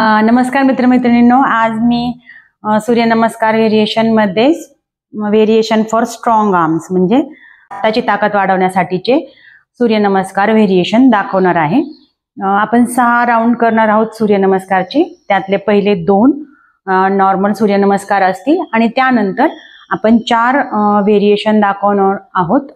नमस्कार मित्रमैत्रिणींनो, आज मी सूर्यनमस्कार व्हेरिएशनमध्ये variation for strong arms म्हणजे त्याची ताकद वाढवण्यासाठीचे सूर्यनमस्कार व्हेरिएशन दाखवणार आहे. आपण 6 राऊंड करणार आहोत सूर्यनमस्कारचे. त्यातले पहिले 2 नॉर्मल सूर्यनमस्कार असतील आणि त्यानंतर आपण 4 व्हेरिएशन दाखवणार आहोत.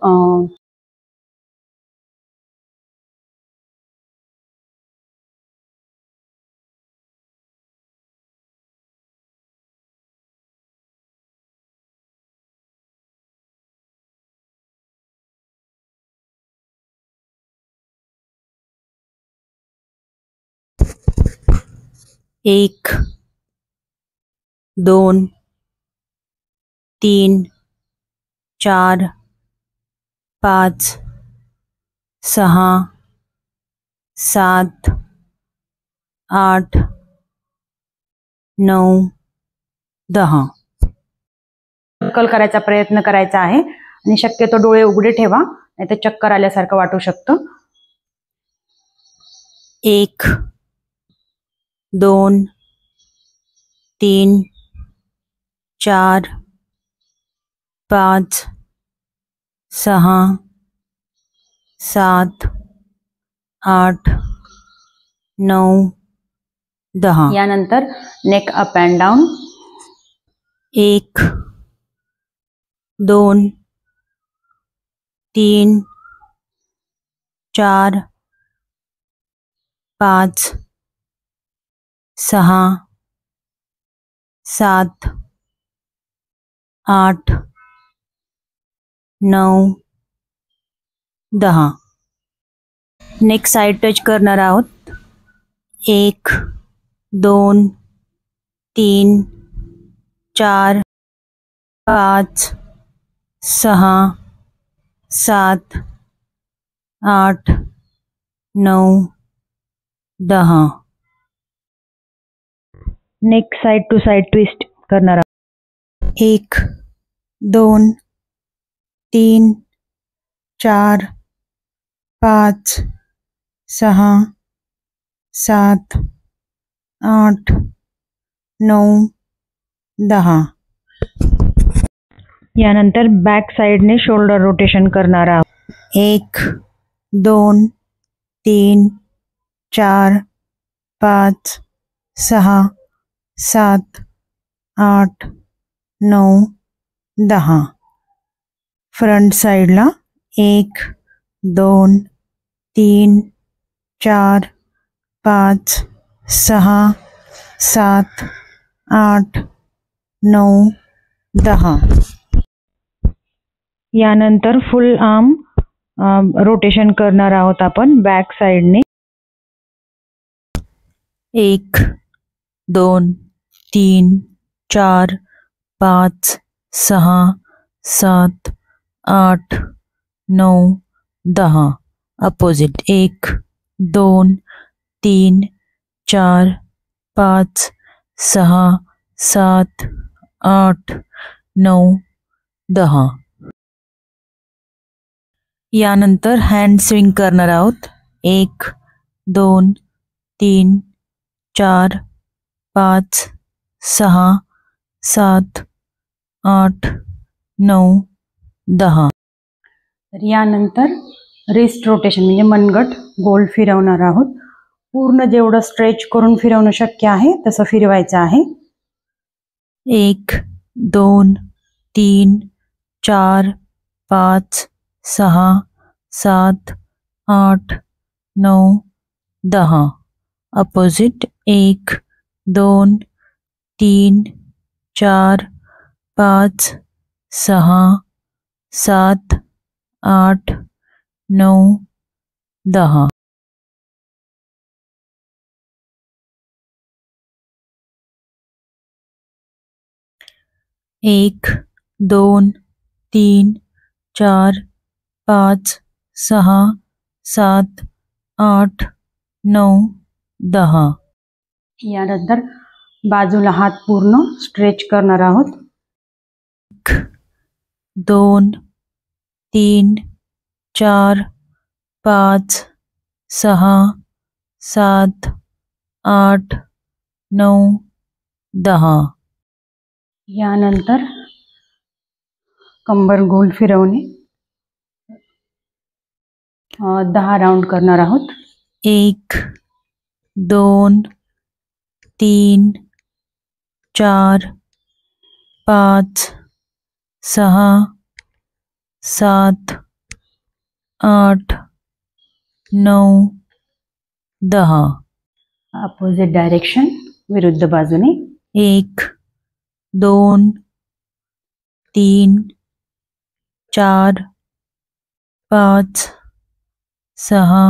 एक 2 3 4 5 6 7 8 9 10 सर्कल करायचा प्रयत्न करायचा आहे आणि शक्यतो डोळे उघडे ठेवा, नाहीतर चक्कर आल्यासारखं वाटू शकतं. 1 2 3 4 5 6 7 8 9 10. यानंतर neck up and down. 1 2 3 4 5 6 7 8 9 10. Neck side touch करणार आहोत. 1 2 3 4 5 6 7 8 9 10. Neck side to side twist करणार आहोत. 1 2 3 4 5 6 7 8 9 10. यानंतर बॅक साइडने शोल्डर रोटेशन करणार आहोत. 1 2 3 4 5 6 7 8 9 10. फ्रंट साइडला 1 2 3 4 5 6 7 8 9 10. यानंतर फुल आर्म रोटेशन करणार आहोत आपण बॅक साइडने. 1 2 3 4 5 6 7 8 9 10. अपोजिट. 1 2 3 4 5 6 7 8 9 10. यानंतर हँड स्विंग करणार आहोत. 1 2 3 4 5 6 7 8 9 10. यानंतर रिस्ट रोटेशन म्हणजे मनगट गोल फिरवणार आहोत. पूर्ण जेवढं स्ट्रेच करून फिरवणं शक्य आहे तसं फिरवायचं आहे. 1 2 3 4 5 6 7 8 9 10. अपोजिट. 1 2 3 4 5 6 7 8 9 10. एक 2 3 4 5 6 7 8 9 10. यानंतर बाजूला हात पूर्ण स्ट्रेच करणार आहोत. 1 2 3 4 5 6 7 8 9 10. यानंतर कंबर गोल फिरवणे 10 राऊंड करणार आहोत. 1 2 3 4 5 6 7 8 9 10. अपोजिट डायरेक्शन विरुद्ध बाजूने 1 2 3 4 5 6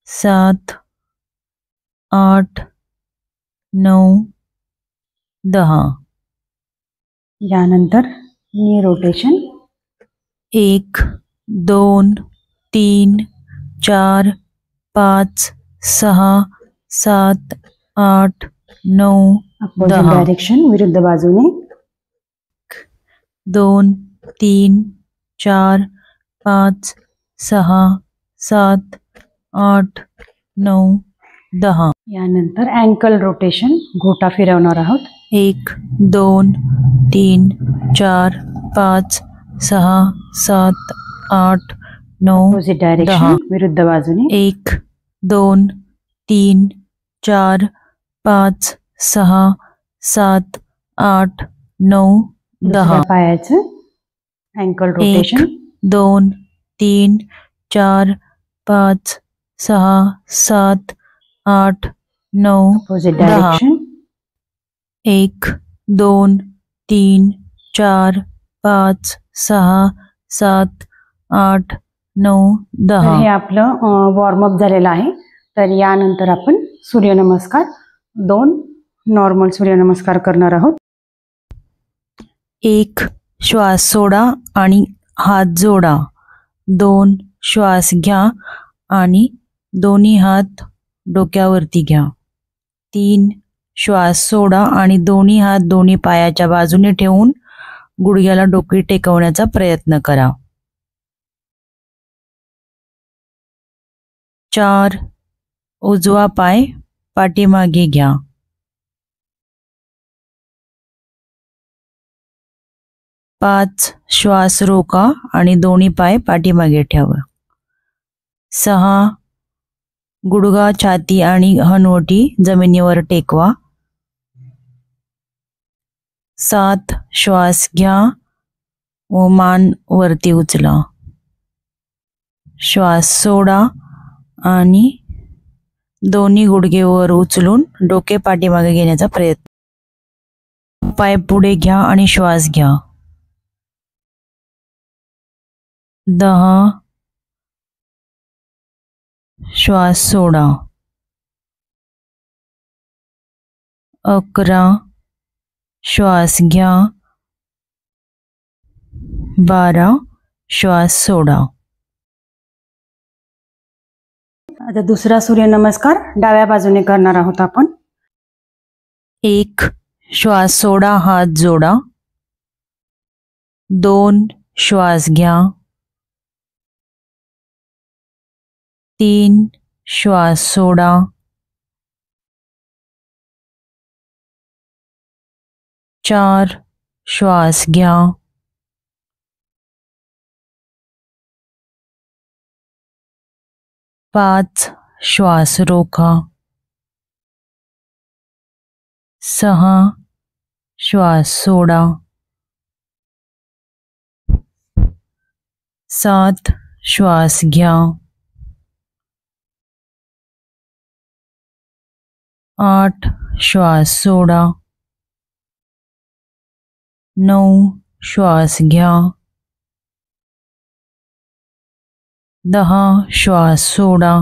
7 8 9 10. यानंतर नी रोटेशन 1 2 3 4 5 6 7 8 9 अपोजिट 10. डायरेक्शन विरुद्ध बाजूने 2 3 4 5 6 7 8 9 10. यानंतर अँकल रोटेशन घोटा फिरवणार आहोत. 1 2 3 4 5 6 7 8 9 अपोजिट डायरेक्शन विरुद्ध बाजूने 1 2 3 4 5 6 7 8 9 10. पायाचं अँकल रोटेशन 2 3 4 5 6 7 8 9 अपोजिट 10. डायरेक्शन 1 2 3 4 5 6 7 8 9 तर 10. हे आपलं वॉर्मअप झालेलं आहे. तर यानंतर आपण सूर्यनमस्कार 2 नॉर्मल सूर्यनमस्कार करणार आहोत. 1 श्वास सोडा आणि हात जोडा. 2 श्वास घ्या आणि दोन्ही हात डोक्यावरती घ्या. 3 श्वास सोडा आणि दोन्ही हात दोन्ही पायाच्या बाजूने ठेवून गुडघ्याला डोके टेकवण्याचा प्रयत्न करा. 4 उजवा पाय पाठीमागे घ्या. 5 श्वास रोका आणि दोन्ही पाय पाठीमागे ठेवा. 6 गुडघा छाती आणि हनुवटी जमिनीवर टेकवा. 7 श्वास घ्या व मान वरती उचला. श्वास सोडा आणि दोन्ही गुडघे वर उचलून डोके पाठीमागे घेण्याचा प्रयत्न. पाय पुढे घ्या आणि श्वास घ्या. 10 श्वास सोडा. 11 श्वास घ्या. 12 श्वास सोडा. आता दुसरा सूर्यनमस्कार डाव्या बाजूने करणार आहोत आपण. 1 श्वास सोडा, हात जोडा. 2 श्वास घ्या. 3 श्वास सोडा. 4 श्वास घ्या. 5 श्वास रोका. 6 श्वास सोडा. 7 श्वास घ्या. 8 श्वास सोडा. 9 श्वास घ्या. 10 श्वास सोडा.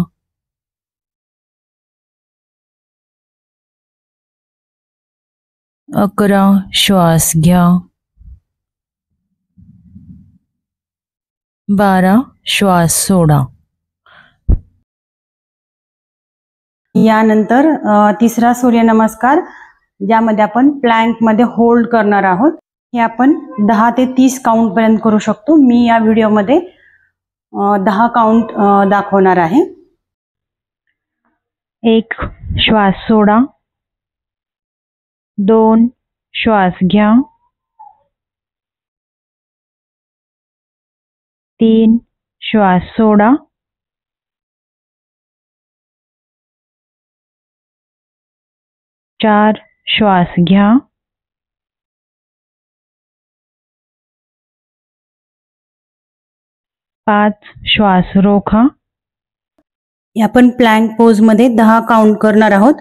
11 श्वास घ्या. 12 श्वास सोडा. यानंतर तिसरा सूर्यनमस्कार ज्यामध्ये आपण प्लँक मध्ये होल्ड करणार आहोत. हे आपण 10 ते 30 काउंट पर्यंत करू शकतो. मी या व्हिडिओमध्ये 10 काउंट दाखवणार आहे. 1 श्वास सोडा. 2 श्वास घ्या. 3 श्वास सोडा. 4 श्वास घ्या. 5 श्वास रोखा. आपण प्लँक पोज मध्ये 10 काउंट करणार आहोत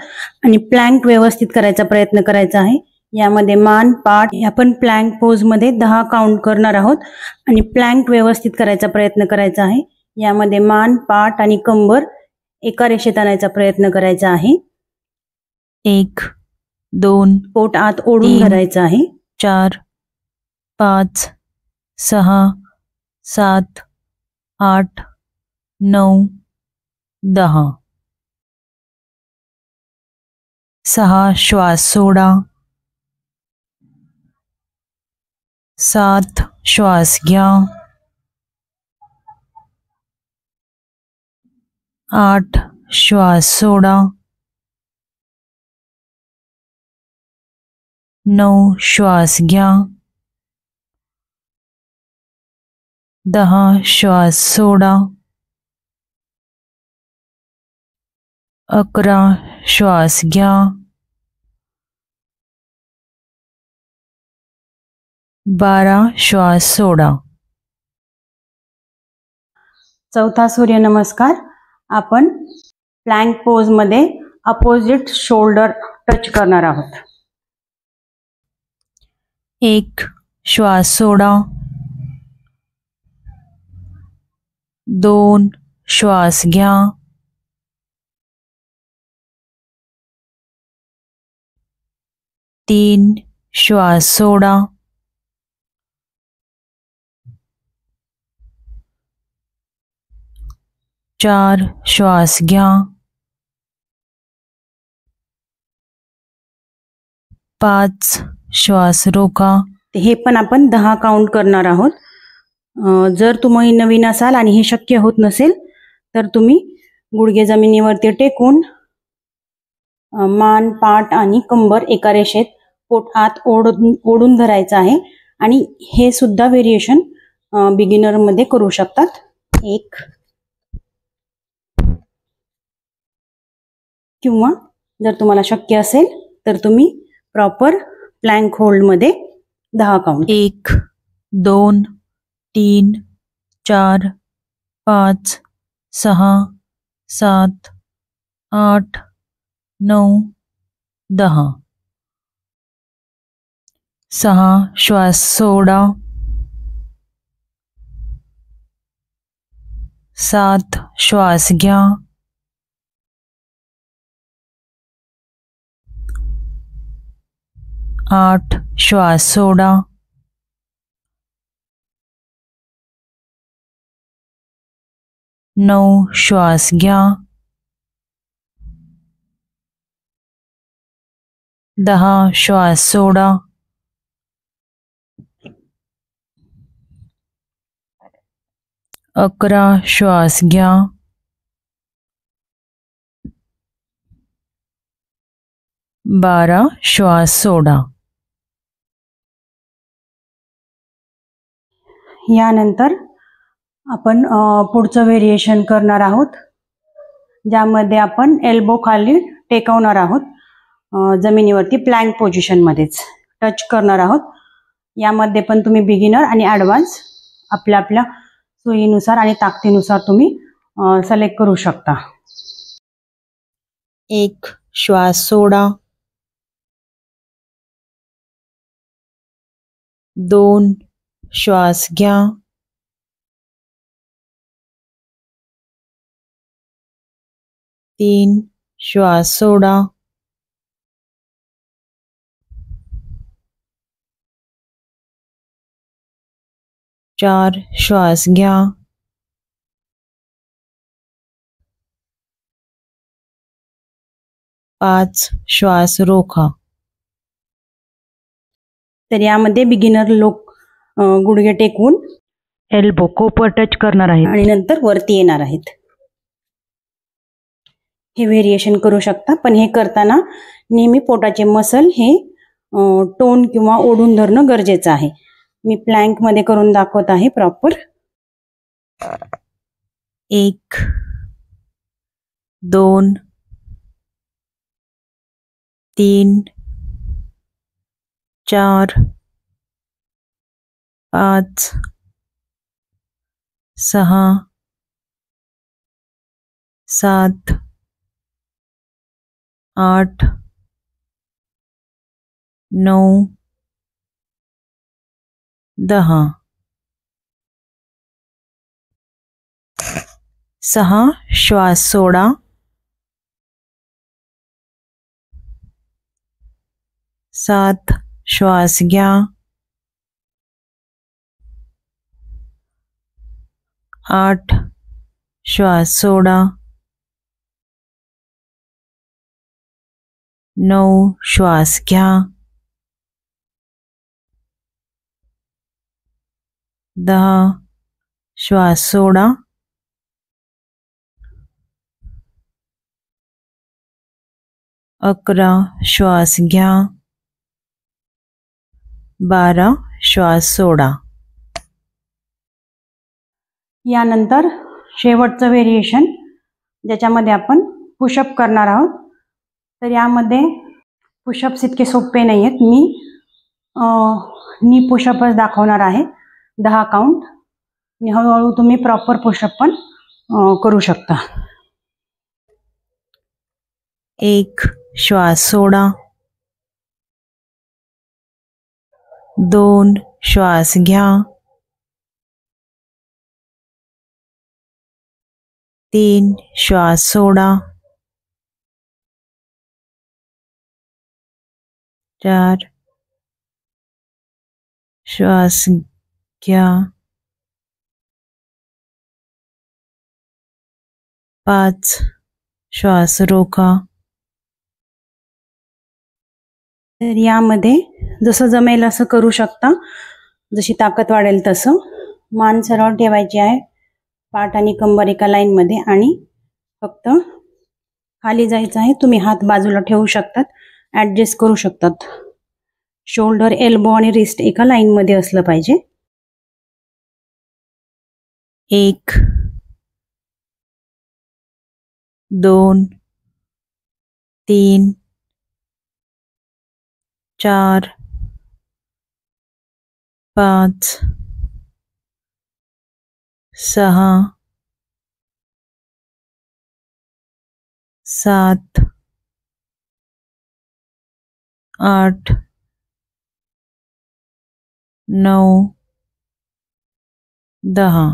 आणि प्लँक व्यवस्थित करायचा प्रयत्न करायचा आहे. यामध्ये मान पाठ आपण प्लँक पोज मध्ये 10 काउंट करणार आहोत आणि प्लँक व्यवस्थित करायचा प्रयत्न करायचा आहे. यामध्ये मान पाठ आणि कंबर एका रेषेत आणायचा प्रयत्न करायचा आहे. 1 2 पोट आत ओढून 3, धरायचं आहे. 4 5 6 7 8 9 10. 6 श्वास सोडा. 7 श्वास घ्या. 8 श्वास सोडा. 9 श्वास घ्या. 10 श्वास सोडा. 11 श्वास घ्या. 12 श्वास सोडा. चौथा सूर्यनमस्कार आपण प्लँक पोज मध्ये अपोजिट शोल्डर टच करणार आहोत. 1 श्वास सोडा. 2 श्वास घ्या. 3 श्वास सोडा. 4 श्वास घ्या. 5 श्वास रोका. हे पण आपण 10 काउंट करणार आहोत. जर तुम्ही नवीन असाल आणि हे शक्य होत नसेल तर तुम्ही गुडघे जमिनीवरती टेकून मान पाठ आणि कंबर एका रेषेत पोट आत ओढून धरायचं आहे आणि हे सुद्धा व्हेरिएशन बिगिनर मध्ये करू शकतात. 1 किंवा जर तुम्हाला शक्य असेल तर तुम्ही प्रॉपर प्लँक होल्ड मध्ये 10 काउंट. 1 2 3 4 5 6 7 8 9 10. 6 श्वास सोडा. 7 श्वास घ्या. 8 श्वास सोडा. 9 श्वास घ्या. 10 श्वास सोडा. 11 श्वास घ्या. 12 श्वास सोडा. यानंतर आपण पुढचं व्हेरिएशन करणार आहोत ज्यामध्ये आपण एल्बो खाली टेकवणार आहोत. जमिनीवरती प्लँक पोझिशन मध्येच टच करणार आहोत. यामध्ये पण तुम्ही बिगिनर आणि ॲडव्हान्स आपल्या आपल्या सोयीनुसार आणि ताकदीनुसार तुम्ही सिलेक्ट करू शकता. 1 श्वास सोडा. 2 श्वास घ्या. 3 श्वास सोडा. 4 श्वास घ्या. 5 श्वास रोखा. तर यामध्ये बिगिनर लोक गुडघे टेकवून एल्बो कोपर टच करणार आहेत आणि नंतर वरती येणार आहेत. हे व्हेरिएशन करू शकता पण हे करताना नेहमी पोटाचे मसल हे टोन किंवा ओढून धरणं गरजेचं आहे. मी प्लँकमध्ये करून दाखवत आहे प्रॉपर. 1 2 3 4 5 6 7 8 9 10. 6 श्वास सोडा. 7 श्वास घ्या. 8 श्वास सोडा. 9 श्वास घ्या. 10 श्वास सोडा. 11 श्वास घ्या. 12 श्वास सोडा. यानंतर शेवटचं व्हेरिएशन ज्याच्यामध्ये आपण पुशअप करणार आहोत. तर यामध्ये पुशअप्स इतके सोपे नाही आहेत. मी नी पुशअपच दाखवणार आहे 10 काउंट. आणि हळूहळू तुम्ही प्रॉपर पुशअप पण करू शकता. 1 श्वास सोडा. 2 श्वास घ्या. 3 श्वास सोडा. 4 श्वास घ्या. 5 श्वास रोका. तर यामध्ये जसं जमेल असं करू शकता. जशी ताकद वाढेल तसं. मान सरळ ठेवायची आहे. पाठ आणि कंबर एका लाईनमध्ये आणि फक्त खाली जायचं आहे. तुम्ही हात बाजूला ठेवू शकतात. ॲडजस्ट करू शकतात. शोल्डर, एल्बो आणि रिस्ट एका लाईनमध्ये असलं पाहिजे. 1 2 3 4 5 6 7 8 9 10.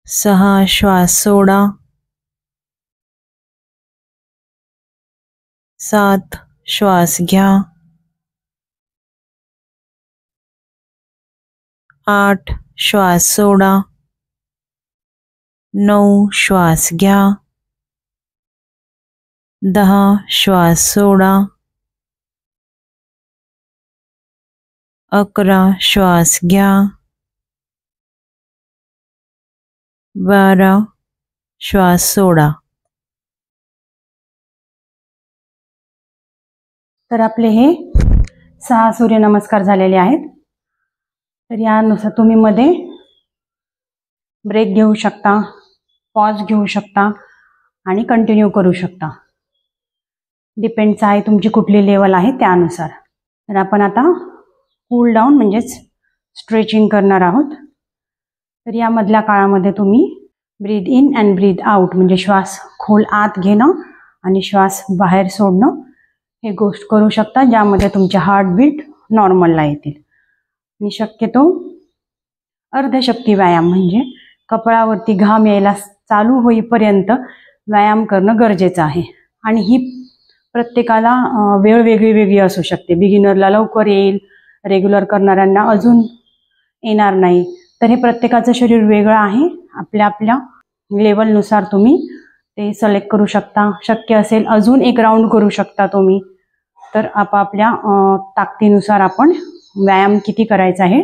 6 श्वास सोडा. 7 श्वास घ्या. 8 श्वास सोडा. 9 श्वास घ्या. 10 श्वास सोडा. 11 श्वास घ्या. 12 श्वास सोडा. तर आपले हे 6 सूर्यनमस्कार झालेले आहेत. तर यानुसार तुम्ही मध्ये ब्रेक घेऊ शकता, पॉज घेऊ शकता आणि कंटिन्यू करू शकता. डिपेंड्स आहे तुमची कुठली लेवल आहे त्यानुसार. तर आपण आता कूल डाऊन म्हणजेच स्ट्रेचिंग करणार आहोत. तर यामधल्या काळामध्ये तुम्ही breathe in and breathe out म्हणजे श्वास खोल आत घेणं आणि श्वास बाहेर सोडणं हे गोष्ट करू शकता, ज्यामध्ये तुमचे हार्टबीट नॉर्मलला येतील. आणि शक्यतो अर्धशक्ती व्यायाम म्हणजे कपाळावरती घाम यायला चालू होईपर्यंत व्यायाम करणं गरजेचं आहे. आणि ही प्रत्येकाला वेळ वेगळी वेगळी असू शकते. बिगिनरला लवकर येईल, रेग्युलर करणाऱ्यांना अजून येणार नाही. तर हे प्रत्येकाचं शरीर वेगळं आहे. आपल्या आपल्या लेवलनुसार तुम्ही ते सिलेक्ट करू शकता. शक्य असेल अजून एक राऊंड करू शकता तुम्ही. तर आपापल्या ताकदीनुसार आपण व्यायाम किती करायचा आहे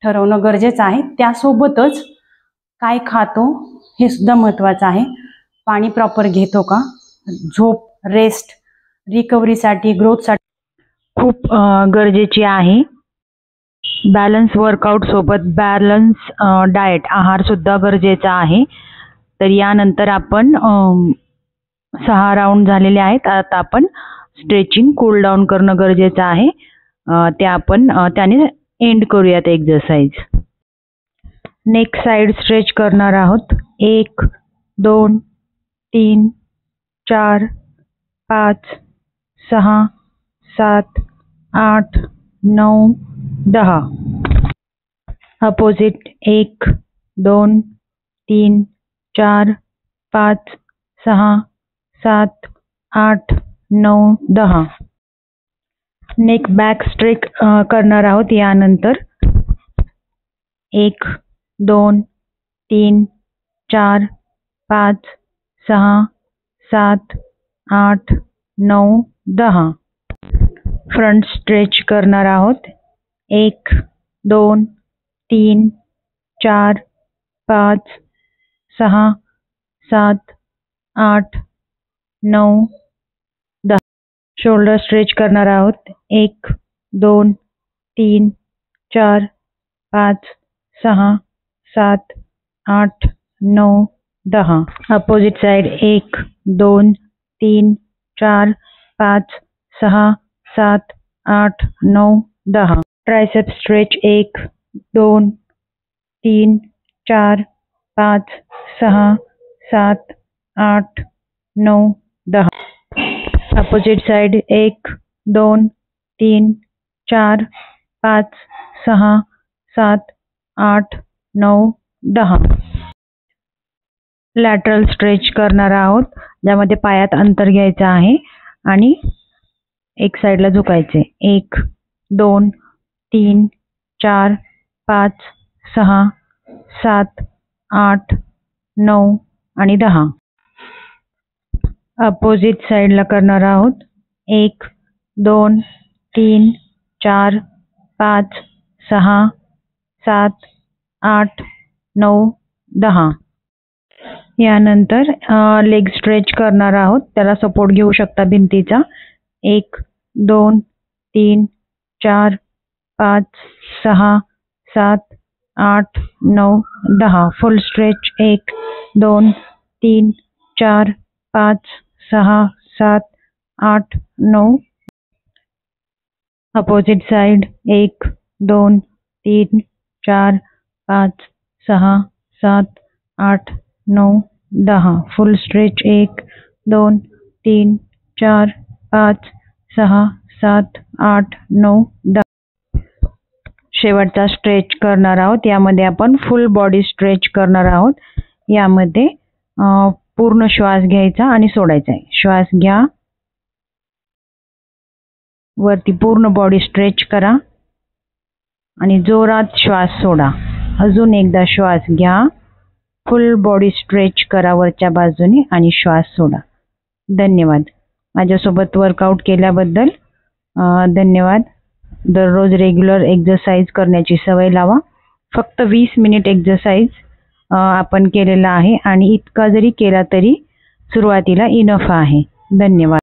ठरवणं गरजेचं आहे. त्यासोबतच काय खातो हे सुद्धा महत्त्वाचं आहे. पाणी प्रॉपर घेतो का, झोप, रेस्ट, रिकव्हरीसाठी, ग्रोथसाठी खूप गरजेची आहे. बॅलन्स वर्कआउट सोबत बॅलन्स डाएट, आहार सुद्धा गरजेचा आहे. तर यानंतर आपण 6 राऊंड झालेले आहेत. आता आपण स्ट्रेचिंग, कूल डाऊन करणं गरजेचं आहे. ते आपण त्याने एंड करूयात एक्सरसाइज. नेक साइड स्ट्रेच करणार आहोत. 1 2 3 4 5 6 7 8 9 10. अपोजिट 1 2 3 4 5 6 7 8 9 10. नेक बॅक स्ट्रेच करणार आहोत. यानंतर 1 2 3 4 5 6 7 8 9 10. फ्रंट स्ट्रेच करणार आहोत. 1 2 3 4 5 6 7 8 9 10. शोल्डर स्ट्रेच करणार आहोत. 1 2 3 4 5 6 7 8 9 10. Opposite side 1 2 3 4 5 6 7 8 9 10. Tricep stretch 1 2 3 4 5 6 7 8 9 10. Opposite side 1 2 3 4 5 6 7 8 9 10. Lateral stretch करणार आहोत, ज्यामध्ये पायात अंतर घ्यायचं आहे आणि एक साइडला झुकायचे. 1 2 3 4 5 6 7 8 9 आणि 10. अपोजिट साइडला करणार आहोत. 1 2 3 4 5 6 7 8 9 10. यानंतर लेग स्ट्रेच करणार आहोत. त्याला सपोर्ट घेऊ शकता भिंतीचा. 1 2 3 4 5 6 7 8 9 10. फुल स्ट्रेच 1 2 3 4 5 6 7 8 9. Opposite side 1 2 3 4 5 6 7 8 9 10. फुल स्ट्रेच 1 2 3 4 5 6 7 8 9 10. शेवटचा स्ट्रेच करणार आहोत. यामध्ये आपण फुल बॉडी स्ट्रेच करणार आहोत. यामध्ये पूर्ण श्वास घ्यायचा आणि सोडायचा आहे. श्वास घ्या, वरती पूर्ण बॉडी स्ट्रेच करा आणि जोरात श्वास सोडा. अजून एकदा श्वास घ्या, फुल बॉडी स्ट्रेच करा वरच्या बाजूने आणि श्वास सोडा. धन्यवाद. माझ्यासोबत वर्कआउट केल्याबद्दल धन्यवाद. दररोज रेग्युलर एक्सरसाइज करण्याची सवय लावा. फक्त 20 मिनिट एक्सरसाइज आपण केलेला आहे आणि इतका जरी केला तरी सुरुवातीला इनफ आहे. धन्यवाद.